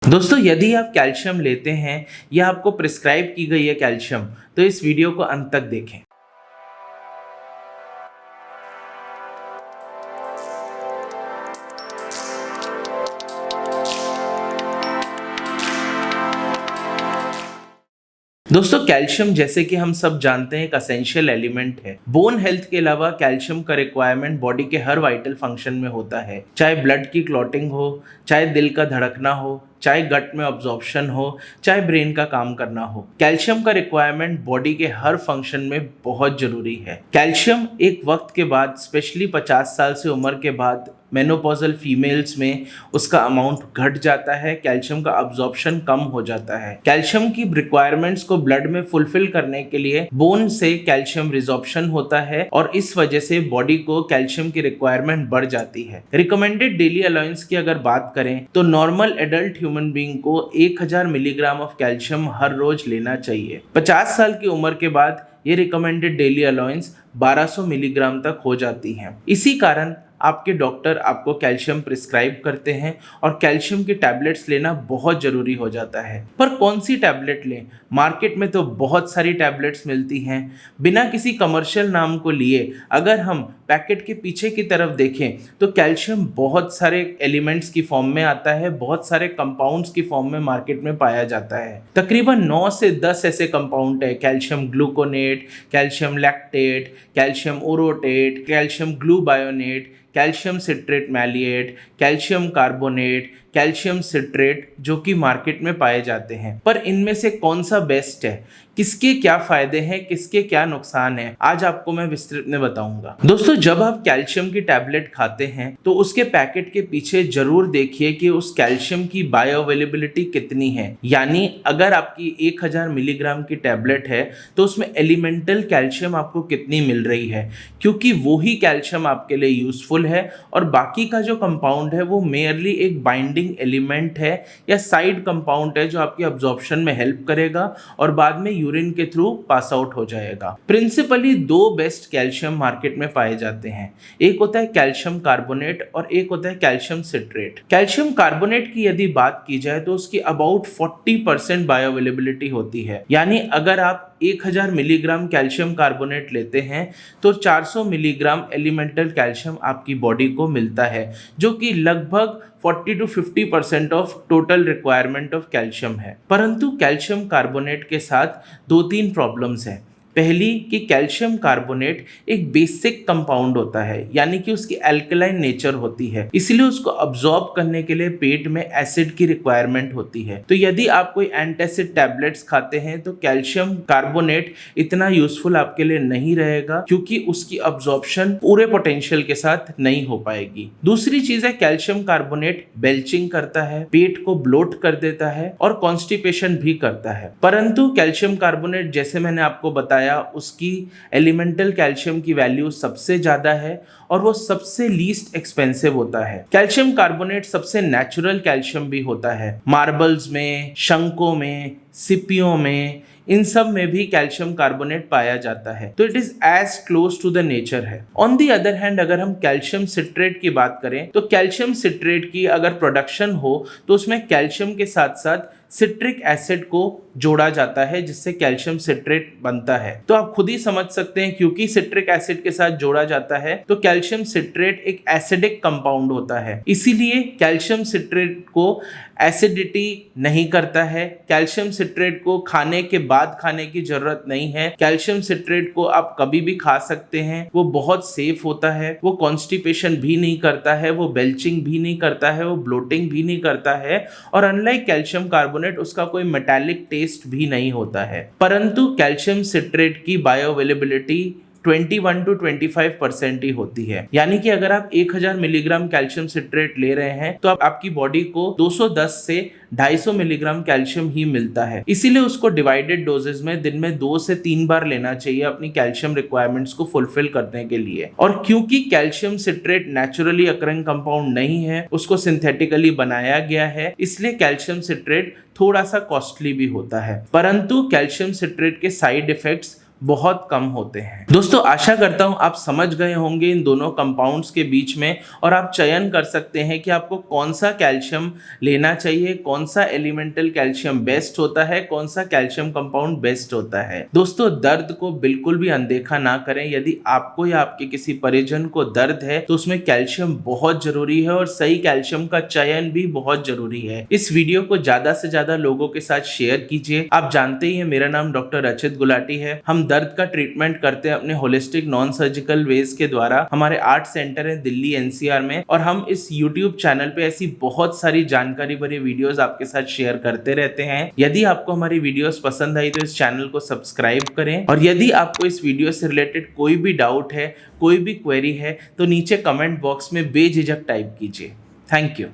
दोस्तों यदि आप कैल्शियम लेते हैं या आपको प्रिस्क्राइब की गई है कैल्शियम तो इस वीडियो को अंत तक देखें। दोस्तों कैल्शियम जैसे कि हम सब जानते हैं एक असेंशियल एलिमेंट है। बोन हेल्थ के अलावा कैल्शियम का रिक्वायरमेंट बॉडी के हर वाइटल फंक्शन में होता है, चाहे ब्लड की क्लॉटिंग हो, चाहे दिल का धड़कना हो, चाहे गट में ऑब्जॉर्प्शन हो, चाहे ब्रेन का काम करना हो। कैल्शियम का रिक्वायरमेंट बॉडी के हर फंक्शन में बहुत जरूरी है। कैल्शियम एक वक्त के बाद, स्पेशली 50 साल से उम्र के बाद मेनोपॉजल फीमेल्स में उसका अमाउंट घट जाता है, कैल्शियम का अब्जॉर्प्शन कम हो जाता है। कैल्शियम की रिक्वायरमेंट्स को ब्लड में फुलफिल करने के लिए बोन से कैल्शियम रिजॉर्प्शन होता है और इस वजह से बॉडी को कैल्शियम की रिक्वायरमेंट बढ़ जाती है। रिकमेंडेड डेली अलाउंस की अगर बात करें तो नॉर्मल एडल्ट ह्यूमन बीइंग को 1000 मिलीग्राम ऑफ कैल्शियम हर रोज लेना चाहिए। 50 साल की उम्र के बाद ये रिकमेंडेड डेली अलाउंस 1200 मिलीग्राम तक हो जाती है। इसी कारण आपके डॉक्टर आपको कैल्शियम प्रिस्क्राइब करते हैं और कैल्शियम की टैबलेट्स लेना बहुत ज़रूरी हो जाता है। पर कौन सी टैबलेट लें? मार्केट में तो बहुत सारी टैबलेट्स मिलती हैं। बिना किसी कमर्शियल नाम को लिए अगर हम पैकेट के पीछे की तरफ देखें तो कैल्शियम बहुत सारे एलिमेंट्स की फॉर्म में आता है, बहुत सारे कंपाउंड्स की फॉर्म में मार्केट में पाया जाता है। तकरीबन 9 से 10 ऐसे कंपाउंड है, calcium gluconate, calcium lactate, calcium orotate, calcium glubionate, calcium citrate maleate, calcium carbonate, calcium citrate, जो कि मार्केट में पाए जाते हैं। पर इनमें से कौन सा बेस्ट है, किसके क्या फायदे हैं, किसके क्या नुकसान है, आज आपको मैं विस्तृत में बताऊंगा। दोस्तों जब आप कैल्शियम की टैबलेट खाते हैं तो उसके पैकेट के पीछे जरूर देखिए कि उस कैल्शियम की बायो अवेलेबिलिटी कितनी है। यानी अगर आपकी 1000 मिलीग्राम की टैबलेट है तो उसमें एलिमेंटल कैल्शियम आपको कितनी मिल रही है, क्योंकि वो ही कैल्शियम आपके लिए यूजफुल है और बाकी का जो कंपाउंड है वो मेयरली एक बाइंडिंग एलिमेंट है या साइड कंपाउंड है जो आपकी अब्जॉर्प्शन में हेल्प करेगा और बाद में यूरिन के थ्रू पास आउट हो जाएगा। प्रिंसिपली 2 बेस्ट कैल्शियम मार्केट में पाए जाते हैं, एक होता है कैल्शियम कार्बोनेट और एक होता है कैल्शियम सिट्रेट। कैल्शियम कार्बोनेट की यदि बात की जाए तो उसकी अबाउट 40% बायो अवेलेबिलिटी होती है। यानी अगर आप 1000 मिलीग्राम कैल्शियम कार्बोनेट लेते हैं तो 400 मिलीग्राम एलिमेंटल कैल्शियम आपकी बॉडी को मिलता है, जो कि लगभग 40 to 50% of total requirement of calcium है। परंतु कैल्शियम कार्बोनेट के साथ 2-3 प्रॉब्लम्स हैं। पहली कि कैल्शियम कार्बोनेट एक बेसिक कंपाउंड होता है, यानी कि उसकी अल्कलाइन नेचर होती है, इसलिए उसको अब्सॉर्ब करने के लिए पेट में एसिड की रिक्वायरमेंट होती है। तो यदि आप कोई एंटासिड टैबलेट्स खाते हैं तो कैल्शियम कार्बोनेट इतना यूजफुल आपके लिए नहीं रहेगा, क्योंकि उसकी अब्सॉर्प्शन पूरे पोटेंशियल के साथ नहीं हो पाएगी। दूसरी चीज है कैल्शियम कार्बोनेट बेल्चिंग करता है, पेट को ब्लोट कर देता है और कॉन्स्टिपेशन भी करता है। परंतु कैल्शियम कार्बोनेट जैसे मैंने आपको बताया उसकी एलिमेंटल कैल्शियम की वैल्यू सबसे ज्यादा है और वो सबसे लीस्ट एक्सपेंसिव होता है। कैल्शियम कार्बोनेट सबसे नेचुरल कैल्शियम भी होता है। मार्बल्स में, शंकों में, सिपियों में, इन सब में भी कैल्शियम कार्बोनेट पाया जाता है। तो it is as close to the nature है। ऑन दी अदर हैंड अगर हम कैल्शियम सिट्रेट की बात करें तो कैल्शियम सिट्रेट की अगर प्रोडक्शन हो तो उसमें कैल्शियम के साथ साथ सिट्रिक एसिड को जोड़ा जाता है, जिससे कैल्शियम सिट्रेट बनता है। तो आप खुद ही समझ सकते हैं, क्योंकि सिट्रिक एसिड के साथ जोड़ा जाता है तो कैल्शियम सिट्रेट एक एसिडिक कंपाउंड होता है, इसीलिए कैल्शियम सिट्रेट को एसिडिटी नहीं करता है। कैल्शियम सिट्रेट को खाने के बाद खाने की जरूरत नहीं है। कैल्शियम सिट्रेट को आप कभी भी खा सकते हैं, वो बहुत सेफ होता है, वो कॉन्स्टिपेशन भी नहीं करता है, वो बेल्चिंग भी नहीं करता है, वो ब्लोटिंग भी नहीं करता है और अनलाइक कैल्शियम कार्बोनेट उसका कोई मेटालिक टेस्ट भी नहीं होता है। परंतु कैल्शियम सिट्रेट की बायो अवेलेबिलिटी 21 to 25% ही होती है। यानी कि अगर आप 1000 मिलीग्राम कैल्शियम सिट्रेट ले रहे हैं तो आपकी बॉडी को 210 से 250 मिलीग्राम कैल्शियम ही मिलता है। इसीलिए उसको डिवाइडेड डोजेस में दिन में 2 से 3 बार लेना चाहिए अपनी कैल्शियम रिक्वायरमेंट्स को फुलफिल करने के लिए। और क्योंकि calcium citrate naturally occurring compound नहीं है, उसको सिंथेटिकली बनाया गया है, इसलिए कैल्शियम सिट्रेट थोड़ा सा कॉस्टली भी होता है। परंतु कैल्शियम सिट्रेट के साइड इफेक्ट्स बहुत कम होते हैं। दोस्तों आशा करता हूं आप समझ गए होंगे इन दोनों कंपाउंड्स के बीच में और आप चयन कर सकते हैं कि आपको कौन सा कैल्शियम लेना चाहिए, कौन सा एलिमेंटल कैल्शियम बेस्ट होता है, कौन सा कैल्शियम कंपाउंड बेस्ट होता है। दोस्तों दर्द को बिल्कुल भी अनदेखा ना करें। यदि आपको या आपके किसी परिजन को दर्द है तो उसमें कैल्शियम बहुत जरूरी है और सही कैल्शियम का चयन भी बहुत जरूरी है। इस वीडियो को ज्यादा से ज्यादा लोगों के साथ शेयर कीजिए। आप जानते ही हैं मेरा नाम डॉक्टर रचित गुलाटी है। हम दर्द का ट्रीटमेंट करते हैं अपने होलिस्टिक नॉन सर्जिकल वेज के द्वारा। हमारे 8 सेंटर है दिल्ली एनसीआर में और हम इस यूट्यूब चैनल पे ऐसी बहुत सारी जानकारी भरी वीडियोस आपके साथ शेयर करते रहते हैं। यदि आपको हमारी वीडियोस पसंद आई तो इस चैनल को सब्सक्राइब करें और यदि आपको इस वीडियो से रिलेटेड कोई भी डाउट है, कोई भी क्वेरी है तो नीचे कमेंट बॉक्स में बेझिझक टाइप कीजिए। Thank you.